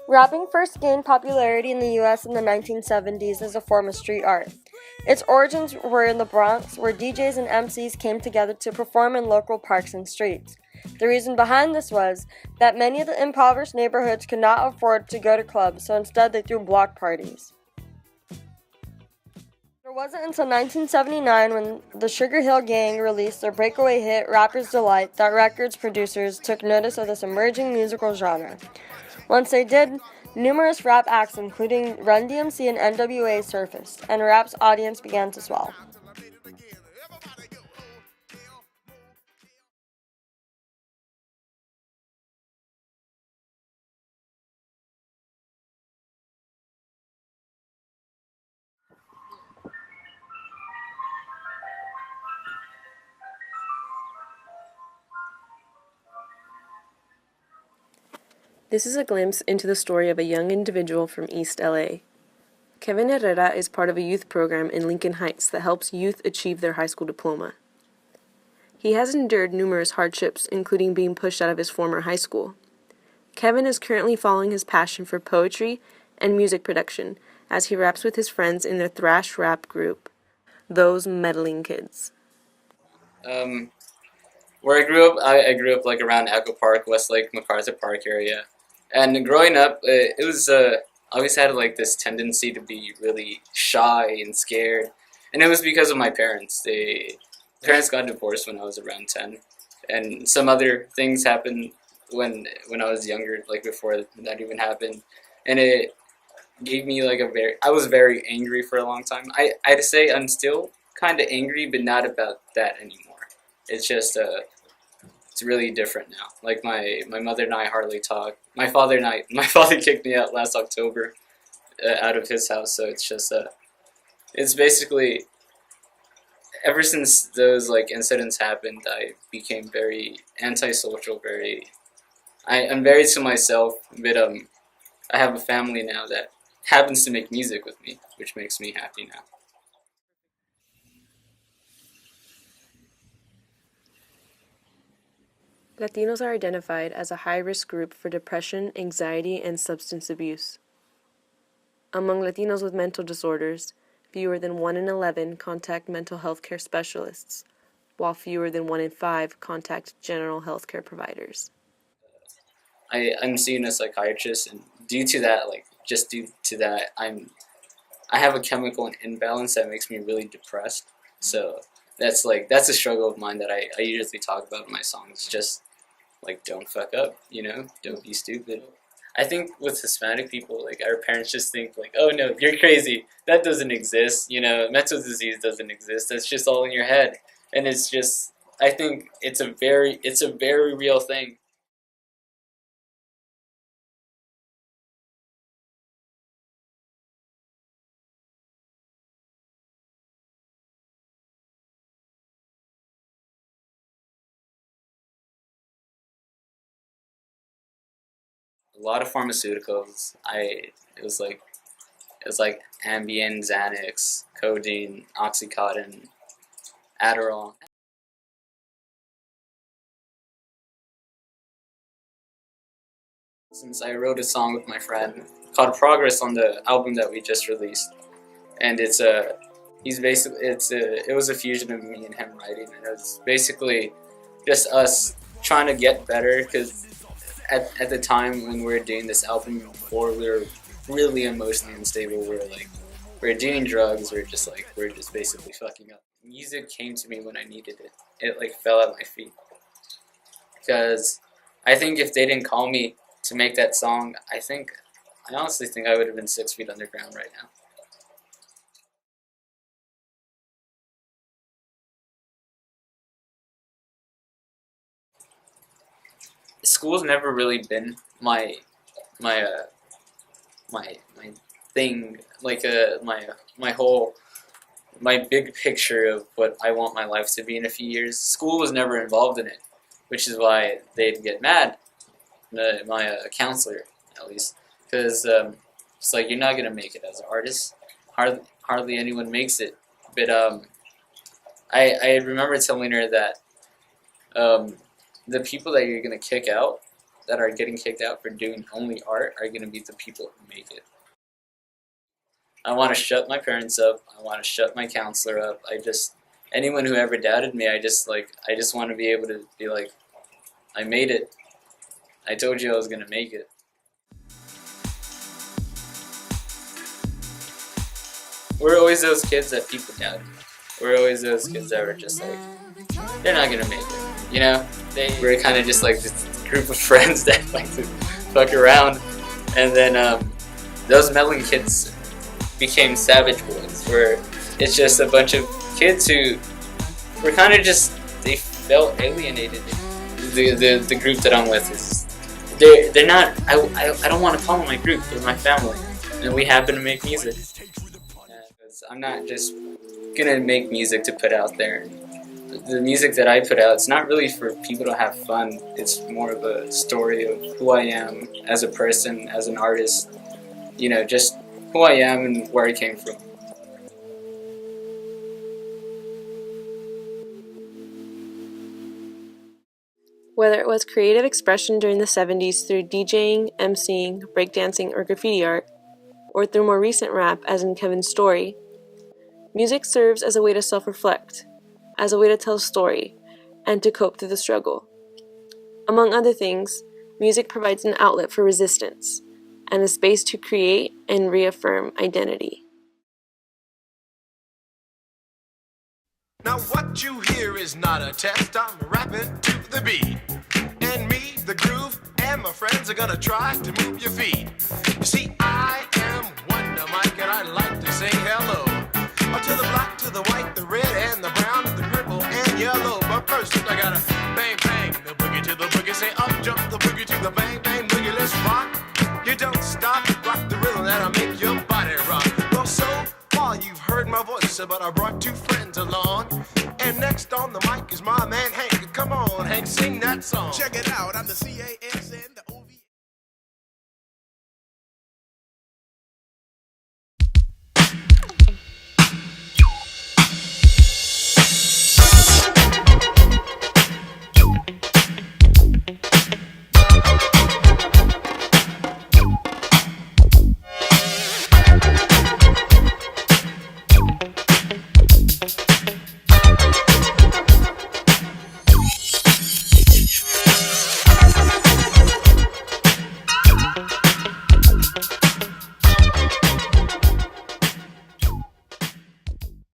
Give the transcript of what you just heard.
Rapping first gained popularity in the US in the 1970s as a form of street art. Its origins were in the Bronx, where DJs and MCs came together to perform in local parks and streets. The reason behind this was that many of the impoverished neighborhoods could not afford to go to clubs, so instead they threw block parties. It wasn't until 1979 when the Sugar Hill Gang released their breakaway hit Rapper's Delight that records producers took notice of this emerging musical genre. Once they did, numerous rap acts including Run DMC and NWA surfaced, and rap's audience began to swell. This is a glimpse into the story of a young individual from East LA. Kevin Herrera is part of a youth program in Lincoln Heights that helps youth achieve their high school diploma. He has endured numerous hardships, including being pushed out of his former high school. Kevin is currently following his passion for poetry and music production as he raps with his friends in their thrash rap group, Those Meddling Kids. Where I grew up like around Echo Park, Westlake, MacArthur Park area. And growing up, it was I always had like this tendency to be really shy and scared, and it was because of my parents. Parents got divorced when I was around 10, and some other things happened when I was younger, like before that even happened, and it gave me like I was very angry for a long time. I'd say I'm still kind of angry, but not about that anymore. It's just it's really different now. Like my mother and I hardly talk. My father kicked me out last October out of his house. So it's just it's basically ever since those like incidents happened, I became very antisocial. I'm very to myself. But I have a family now that happens to make music with me, which makes me happy now. Latinos are identified as a high-risk group for depression, anxiety, and substance abuse. Among Latinos with mental disorders, fewer than 1 in 11 contact mental health care specialists, while fewer than 1 in 5 contact general health care providers. I'm seeing a psychiatrist, and due to that, I have a chemical imbalance that makes me really depressed. So that's a struggle of mine that I usually talk about in my songs. Just like, don't fuck up, don't be stupid. I think with Hispanic people, like, our parents just think like, oh no, you're crazy. That doesn't exist. Mental disease doesn't exist. That's just all in your head. And it's just, I think it's a very real thing. A lot of pharmaceuticals. It was like Ambien, Xanax, codeine, Oxycontin, Adderall. Since I wrote a song with my friend called Progress on the album that we just released, and it was a fusion of me and him writing, and it was basically just us trying to get better, because at the time when we were doing this album before, we were really emotionally unstable. We were doing drugs. We were just basically fucking up. Music came to me when I needed it. It like fell at my feet, because I think if they didn't call me to make that song, I honestly think I would have been 6 feet underground right now. School's never really been my my thing, like my big picture of what I want my life to be in a few years. School was never involved in it, which is why they'd get mad. My counselor, at least, because it's like, you're not gonna make it as an artist. Hardly anyone makes it. But I remember telling her that the people that you're gonna kick out, that are getting kicked out for doing only art are going to be the people who make it. I want to shut my parents up. I want to shut my counselor up. Anyone who ever doubted me, I just want to be able to be like, I made it. I told you I was going to make it. We're always those kids that people doubted. We're always those kids that were just like, they're not going to make it. You know, we're kind of just like this group of friends that like to fuck around. And then those meddling kids became savage boys, where it's just a bunch of kids who were kind of just, they felt alienated. The group that I'm with is, they're not, I don't want to call them my group, they're my family. And we happen to make music. I'm not just gonna make music to put out there. The music that I put out, it's not really for people to have fun. It's more of a story of who I am as a person, as an artist. You know, just who I am and where I came from. Whether it was creative expression during the 70s through DJing, MCing, breakdancing, or graffiti art, or through more recent rap, as in Kevin's story, music serves as a way to self-reflect, as a way to tell a story, and to cope through the struggle. Among other things, music provides an outlet for resistance, and a space to create and reaffirm identity. Now what you hear is not a test, I'm rapping to the beat. And me, the groove, and my friends are gonna try to move your feet. You see, I am Wonder Mike, and I like to say hello. To the black, to the white, the red, and the brown, the purple, and yellow. But first, I gotta bang, bang, the boogie to the boogie. Say up, jump the boogie to the bang, bang, boogie. Let's rock. You don't stop, rock the rhythm that'll make your body rock. Well, so far you've heard my voice, but I brought two friends along. And next on the mic is my man Hank. Come on, Hank, sing that song. Check it out, I'm the CASN.